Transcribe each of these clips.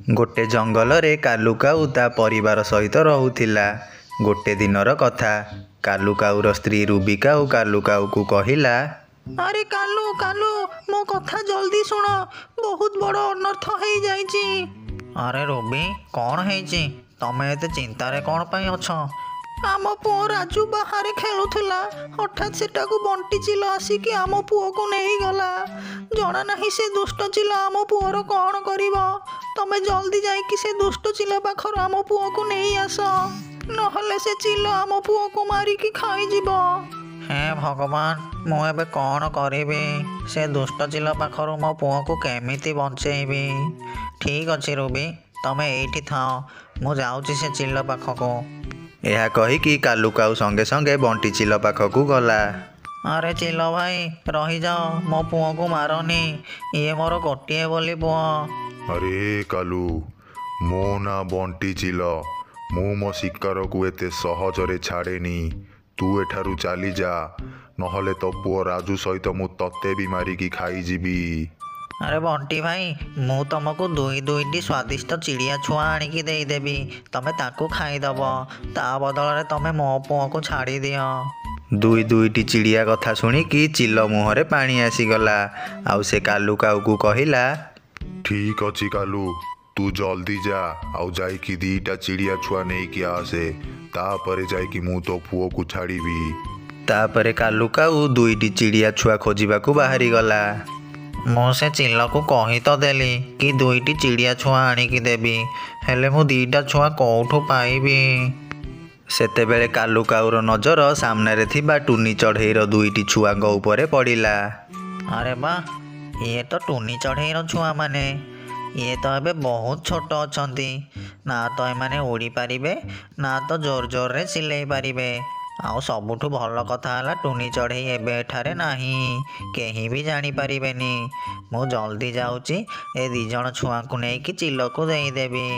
गोटे जंगल कालू काऊ ता परिवार सहित रहुथिला। गोटे दिनर कथा। कालू काऊर स्त्री रूबी काऊ कालू काऊ को कहिला, अरे कालू कालू मो कथा जल्दी सुन, बहुत बड़ अनर्थ हो जाइछि। अरे रूबी कौन है तमें एते चिंतारे कौन पाई अछ? आम पुओ राजू बाहर खेलुला, हठात सेटाकू बंटी चिल आसिकी आम पुओ को नहीं गला। जना नहीं से दुष्ट चिल आम पुओर कौन करिब। तमे जल्दी जाइकी से दुष्ट चिल पाखर आम पुओ को नहीं आस, नहले से चिल आम पुओ को मारिकी खाई जीव। हे भगवान मु एबे कौन करिबी? से दुष्ट चिल पाखर मो पुओ को केमिति बंचेबी? ठीक अच्छे रूबी तमे एठी थाओ, मु जाउची से चिल पाखको। यह कहीकि कालू काऊ संगे संगे बंटी चिल पाखकू गला। अरे चिल भाई रही जाओ, मो पुओ को मारनी, ये मोर गोटे बोली पुओ। अरे कालू मो ना बंटी चिल, मु मो शिकार को एते सहजरे छाड़ेनी। तू एठारू चली जा, नहले तो पुओ राजू सहित मु तते भी मारिकी खाई जीवी। अरे बंटी भाई मु तुमको दुईटी स्वादिष्ट चिड़िया छुआ आणिकी देदेवी, तमे ताकू खाईदब। ता बदल तमे मो पुओ को छाड़ी दियो। दुईटी चिड़िया कथा शुणिकी चिल मुहरे पानी आसीगला। आउ से कालू काऊ को कहिला, ठीक अच्छी कालू तू जल्दी जा, आउ जाइकी दीटा चिड़िया छुआ नहीं कि आसे, तापरे जाइकी मु तो पुओ को छाड़ीबी। तापरे कालू काऊ दुईटी चिड़िया छुआ खोजिबाकू बाहरी गला। मु से चिल को कही तो देली कि दुईटी चिड़िया छुआ आणिकी देवी, हेले मु दीटा छुआ कौठू पाइबी? सेतेबेले कालू काऊर नजर सामने थिबा टुनी चढ़ेईर दुईटी छुआंग उपरे पड़िला। अरे बा ये तो टुनी चढ़ेईर छुआ माने, ये तो एबे बहुत छोट अछंती, ना तो एमाने उड़ी पारिबे ना तो जोर जोर रे चिल्लाई पारिबे। आउ सबुठु भल कथा है टुनी चढ़ेई एबे एठारे नाही, केही भी जानी पारिबेनी। मु जल्दी जाउची ए दी जण छुआ को नहीं कि चिल को देदेवी।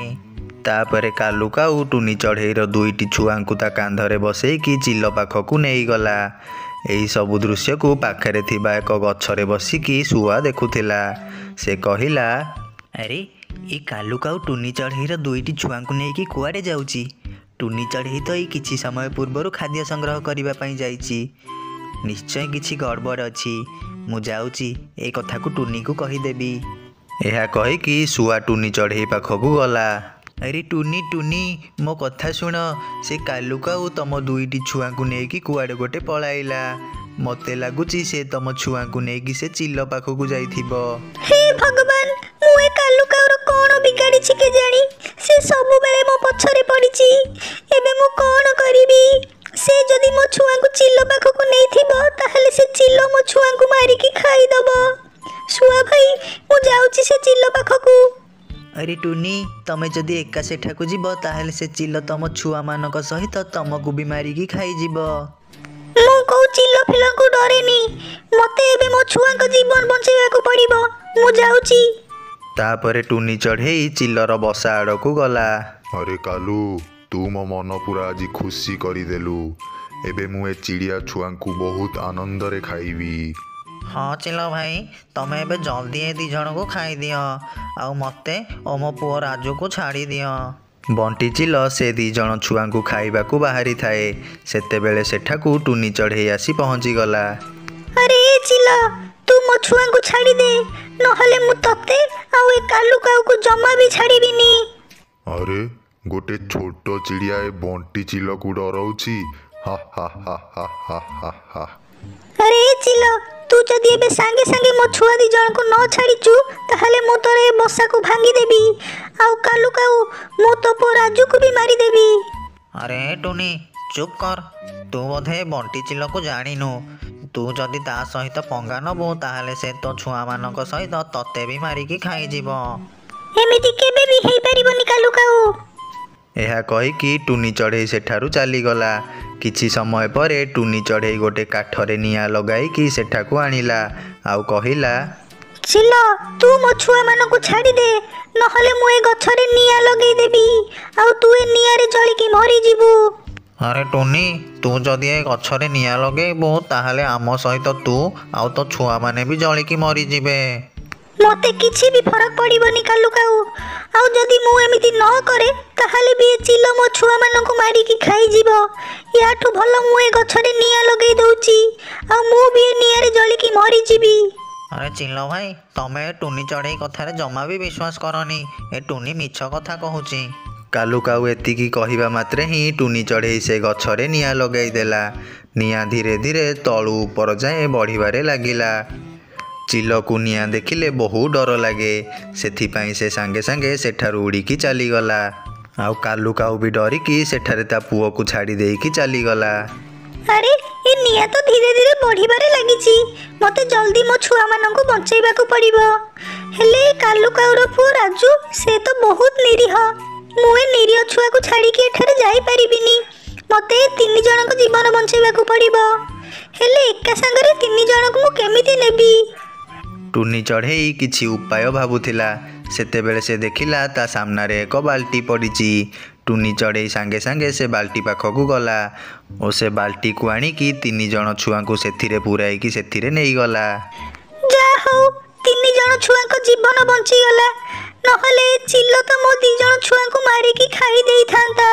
तापरे कालू काऊ टुनी चढ़ेईर दुईटी छुआंकू ता कांधरे बसेईकी चिल पाखकू नहीं गला। एही सबु दृश्य को पाखरे थिबा एक गछरे बसिकी सुआ देखुथिला। से कहिला, अरे ये कालू काऊ टुनी चढ़ेईर दुईटी छुआंकू नहीं कि कुआडे जाउची? टुनी चढ़ेई तो ये किछि समय पूर्वर खाद्य संग्रह करबा पई जाइछि, निश्चय किछि गड़बड़ अछि। मु जाउची ए कथा को टुनी को कहिदेवी। यह कहीकि सुआ टुनी चढ़ेई पाखकू गला। अरे टुनी टुनी मो कथा शुण, से कालू काऊ तम दुईटी छुआ को नेकी कुआडे गोटे पळाइला। मते लागुची से तम छुआ को नेकी से चिल पाखकू जाइथिबो। हे भगवान मु ए कालू काऊर कोन बिगाड़ी छि के जानी, से सब बेले मो पछरे पड़िछि। एबे मु कोन करिवि? से जदी मो छुआ को चिल पाखकू नै थिबो ताहले से चिल मो छुआ को मारी की खाई दबो। सुआ भाई मु जाउछि से चिल पाखकू। अरे टुनी तमे जदि एका सेठाकू जीव ताहले से चिल तम छुआ मानक सहित तमको भी मारिकी खाई जीव। मु को चिल फिल को डरेनी, मते एबे मो छुआ को जीवन बंचेबा को पड़िबो। मु जाउछि। तापरे टुनी चढ़ेई चिलर बसा आड़कू गला। अरे कालू तू मो मन पूरा आज खुशी करिदेलु। एबे मु ए चिड़िया छुआंकू बहुत आनंद रे खाइबी। हाँ चिल भाई तमे एबे जल्दी ए दी जण को खाई दियो, आउ मते ओ मो पुओ राजू को छाड़ी दियो। बंटी चिल से दी जण छुआंकू खाइबाकू बाहरी थाए। सेतेबेले सेठाकू टुनी चढ़ेई आसी पहुँची गला। अरे ए चिल तू मो छुआ को छाड़ी दे, नहले मु तते आउ ए कालू काऊ को जमा भी छाड़ीबिनी। अरे गोटे छोटो चिड़िया ए बंटी चिल को डराउछि। हा हा हा हा हा हा हा। अरे ए चिल तू जदि एबे सांगे सांगे मो छुआ दी जण को न छाड़ीचु ताहले मु तोरे बसा को भांगी देबी, आउ कालू काऊ मो तो पो राजू को भी मारी देबी। अरे टुनी चुप कर, तू बोधे बंटी चिल को जानिनु। तू जदि ता सहित पंगा नबो ताहले से तो छुआ मानक सहित तते भी मारिकी खाई जीव। एमिति केबे भी हेई परिबोनी कालू काऊ। यह कहीकि टुनी चढ़ेई सेठारू चलीगला। किछि समय परे टुनी चढ़ेई गोटे काठरे निआं लगाईकि सेठाकू आनिला। आउ कहिला, चिल तू मो छुआ मान को छाड़ी दे, नहले मु ए गछरे निआं लगेई देबी, आउ तू ए निआं रे जळी की मरी जीवु। अरे टुनी तू जदि ए गछरे निआं लगेबो ताहले आम सहित तू आउ तो छुआ माने भी जळी की मरी जिवे। मते किछि भी फरक पड़िबोनी कालू काऊ। आउ जदि ମୁଁ ଏମିତି ନ କରେ ତାହେଲେ ବି ଏ ଚିଲ ମୋ ଛୁଆମାନଙ୍କୁ ମାରିକି ଖାଇଯିବ। ୟାଠୁ ଭଲ ମୁଁ ଏ ଗଛରେ ନିଆଁ ଲଗେଇ ଦଉଛି, ଆଉ ମୁଁ ବି ଏ ନିଆଁରେ ଜଳିକି ମରିଯିବି। ଆରେ ଚିଲ ଭାଇ, ତମେ ଏ ଟୁନି ଚଢ଼େଇ କଥାରେ ଜମା ବି ବିଶ୍ୱାସ କରନି। ଏ ଟୁନି ମିଛ କଥା କହୁଛି। କାଲୁ କାଉ ଏତିକି କହିବା ମାତ୍ରେ ହିଁ ଟୁନି ଚଢ଼େଇ ସେ ଗଛରେ ନିଆଁ ଲଗାଇ ଦେଲା। ନିଆଁ ଧୀରେ ଧୀରେ ତଳୁ ଉପର ଯାଏଁ ବଢ଼ିବାରେ ଲାଗିଲା। ଚିଲକୁ ନିଆଁ ଦେଖିଲେ ବହୁ ଡର ଲାଗେ, ସେଥିପାଇଁ ସେ ସାଙ୍ଗେ ସାଙ୍ଗେ ସେଠାରୁ ଉଡ଼ିକି ଚାଲିଗଲା। ଆଉ କାଲୁ କାଉ ବି ଡରିକି ସେଠାରେ ତା ପୁଅକୁ ଛାଡ଼ି ଦେଇକି ଚାଲିଗଲା। ଆରେ ଏ ନିଆଁ ତ ଧୀରେ ଧୀରେ ବଢିବାରେ ଲାଗିଛି। ମତେ ଜଲ୍ଦି ମୋ ଛୁଆମାନଙ୍କୁ ବଞ୍ଚେଇବାକୁ ପଡିବ। ହେଲେ କାଲୁ କାଉର ପୁଅ ରାଜୁ, ସେ ତ ବହୁତ ନିରୀହ। ମୁଁ ଏ ନିରୀହ ଛୁଆକୁ ଛାଡ଼ିକି ଏଠାରେ ଯାଇପାରିବିନି। ମତେ 3 ଜଣଙ୍କ ଜୀବନ ବଞ୍ଚେଇବାକୁ ପଡିବ। ହେଲେ ଏକା ସାଙ୍ଗରେ 3 ଜଣଙ୍କୁ ମୁଁ କେମିତି ନେବି? ଟୁନି ଚଢ଼େଇ କିଛି ଉପାୟ ଭାବୁଥିଲା। ସେତେବେଳେ ସେ ଦେଖିଲା ତା ସାମ୍ନାରେ ଏକ ବାଲ୍ଟି ପଡ଼ିଛି। ଟୁନି ଚଢ଼େଇ ସାଙ୍ଗେ ସାଙ୍ଗେ ସେ ବାଲ୍ଟି ପାଖକୁ ଗଲା ଓ ସେ ବାଲ୍ଟିକୁ ଆଣିକି 3 ଜଣ ଛୁଆଙ୍କୁ ସେଥିରେ ପୁରାଇକି ସେଥିରେ ନେଇଗଲା। ଯାହା ହଉ 3 ଜଣ ଛୁଆଙ୍କ ଜୀବନ ବଞ୍ଚିଗଲା, ନହେଲେ ଚିଲ ତ ମୋ 2 ଜଣ ଛୁଆଙ୍କୁ ମାରିକି ଖାଇ ଦେଇଥାନ୍ତା।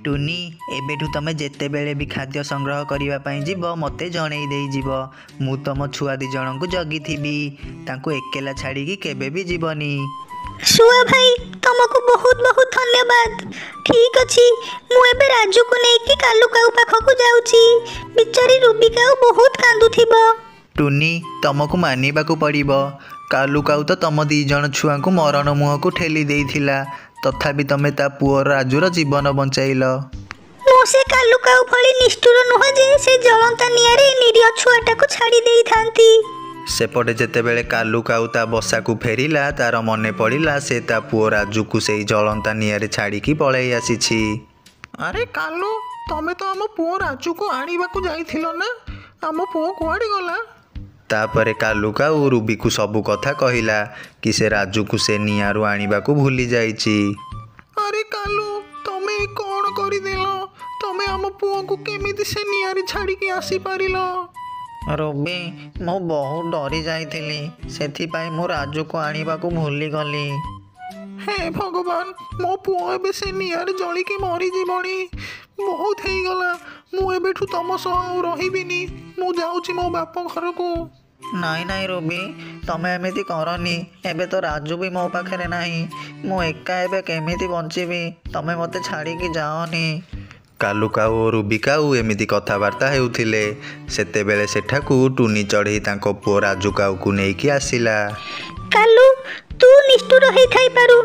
ଟୁନି, ଏବେଠୁ ତମେ ଯେତେବେଳେ ବି ଖାଦ୍ୟ ସଂଗ୍ରହ କରିବା ପାଇଁ ଯିବ ମୋତେ ଜଣେଇ ଦେଇଯିବ। ମୁଁ ତମ ଛୁଆ 2 ଜଣଙ୍କୁ ଜଗିଥିବି। ତାଙ୍କୁ ଏକେଲା ଛାଡ଼ିକି କେବେ ବି ଯିବନି। ଶୁଆ ଭାଇ, ତମକୁ ବହୁତ ବହୁତ ଧନ୍ୟବାଦ। ଠିକ୍ ଅଛି, ମୁଁ ଏବେ ରାଜୁକୁ ନେଇକି କାଲୁ କାଉ ପାଖକୁ ଯାଉଛି। ବିଚାରୀ ରୁବି କାଉ ବହୁତ କାନ୍ଦୁଥିବ। ଟୁନି, ତମକୁ ମାନିବାକୁ ପଡ଼ିବ। କାଲୁ କାଉ ତ ତମ 2 ଜଣ ଛୁଆଙ୍କୁ ମରଣ ମୁହଁକୁ ଠେଲି ଦେଇଥିଲା, ତଥାପି ତମେ ତା ପୁଅ ରାଜୁର ଜୀବନ ବଞ୍ଚାଇଲ। ମୁଁ ସେ କାଲୁ କାଉ ଭଳି ନିଷ୍ଠୁର ନୁହଁ ଯେ ସେ ଜଳନ୍ତା ନିଆଁରେ ନିରୀହ ଛୁଆଟାକୁ ଛାଡ଼ି ଦେଇଥାନ୍ତି। ସେପଟେ ଯେତେବେଳେ କାଲୁ କାଉ ତା ବସାକୁ ଫେରିଲା, ତାର ମନେ ପଡ଼ିଲା ସେ ତା ପୁଅ ରାଜୁକୁ ସେଇ ଜଳନ୍ତା ନିଆଁରେ ଛାଡ଼ିକି ପଳେଇ ଆସିଛି। ଆରେ କାଲୁ, ତମେ ତ ଆମ ପୁଅ ରାଜୁକୁ ଆଣିବାକୁ ଯାଇଥିଲ ନା? ଆମ ପୁଅ କୁଆଡ଼େ ଗଲା? ତାପରେ କାଲୁ କାଉ ରୁବିକୁ ସବୁ କଥା କହିଲା କି ସେ ରାଜୁକୁ ସେ ନିଆଁରୁ ଆଣିବାକୁ ଭୁଲି ଯାଇଛି। ଆରେ କାଲୁ, ତମେ କ'ଣ କରିଦେଲ? ତମେ ଆମ ପୁଅକୁ କେମିତି ସେ ନିଆଁରେ ଛାଡ଼ିକି ଆସିପାରିଲ? ରୁବି, ମୁଁ ବହୁତ ଡରି ଯାଇଥିଲି, ସେଥିପାଇଁ ମୁଁ ରାଜୁକୁ ଆଣିବାକୁ ଭୁଲିଗଲି। ହେ ଭଗବାନ, ମୋ ପୁଅ ଏବେ ସେ ନିଆଁରେ ଜଳିକି ମରିଯିବଣି। ବହୁତ ହେଇଗଲା। ମୁଁ ଏବେଠୁ ତମ ସହ ଆଉ ରହିବିନି। ମୁଁ ଯାଉଛି ମୋ ବାପ ଘରକୁ। ନାଇଁ ନାଇଁ ରୁବି, ତମେ ଏମିତି କରନି। ଏବେ ତ ରାଜୁ ବି ମୋ ପାଖରେ ନାହିଁ। ମୁଁ ଏକା ଏବେ କେମିତି ବଞ୍ଚିବି? ତମେ ମୋତେ ଛାଡ଼ିକି ଯାଅନି। କାଲୁ କାଉ ଓ ରୁବି କାଉ ଏମିତି କଥାବାର୍ତ୍ତା ହେଉଥିଲେ। ସେତେବେଳେ ସେଠାକୁ ଟୁନି ଚଢ଼େଇ ତାଙ୍କ ପୁଅ ରାଜୁ କାଉକୁ ନେଇକି ଆସିଲା। କାଲୁ, ତୁ ନିଷ୍ଠୁର ହେଇଥାଇପାରୁ,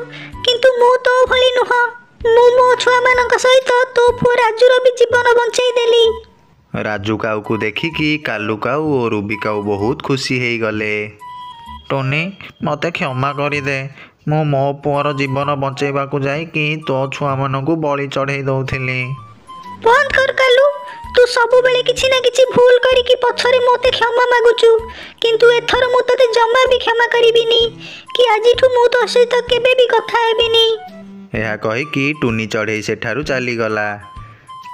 କିନ୍ତୁ ମୁଁ ତୋ ଭଳି ନୁହଁ। ମୁଁ ମୋ ଛୁଆମାନଙ୍କ ସହିତ ତୋ ପୁଅ ରାଜୁର ବି ଜୀବନ ବଞ୍ଚେଇ ଦେଲି। ରାଜୁ କାଉକୁ ଦେଖିକି କାଲୁ କାଉ ଓ ରୁବି କାଉ ବହୁତ ଖୁସି ହେଇଗଲେ। ଟୁନି, ମୋତେ କ୍ଷମା କରିଦେ। ମୁଁ ମୋ ପୁଅର ଜୀବନ ବଞ୍ଚେଇବାକୁ ଯାଇକି ତୋ ଛୁଆମାନଙ୍କୁ ବଳି ଚଢ଼େଇ ଦେଉଥିଲି। ବନ୍ଦ କର କାଲୁ, ତୁ ସବୁବେଳେ କିଛି ନା କିଛି ଭୁଲ କରିକି ପଛରେ ମୋତେ କ୍ଷମା ମାଗୁଛୁ, କିନ୍ତୁ ଏଥର ମୁଁ ତୋତେ ଜମା ବି କ୍ଷମା କରିବିନି, କି ଆଜିଠୁ ମୁଁ ତୋ ସହିତ କେବେ ବି କଥା ହେବିନି। ଏହା କହିକି ଟୁନି ଚଢ଼େଇ ସେଠାରୁ ଚାଲିଗଲା।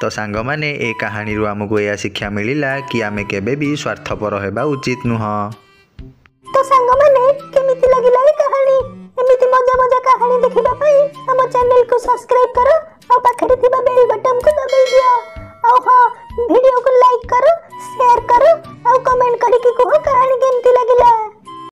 ତ ସାଙ୍ଗମାନେ, ଏ କାହାଣୀରୁ ଆମକୁ ଏହା ଶିକ୍ଷା ମିଳିଲା କି ଆମେ କେବେ ବି ସ୍ୱାର୍ଥପର ହେବା ଉଚିତ ନୁହଁ। ତ ସାଙ୍ଗମାନେ, କେମିତି ଲାଗିଲା ଏ କାହାଣୀ? ଏମିତି ମଜା ମଜା କାହାଣୀ ଦେଖିବା ପାଇଁ ଆମ ଚ୍ୟାନେଲକୁ ସବସ୍କ୍ରାଇବ କର ଆଉ ପାଖରେ ଥିବା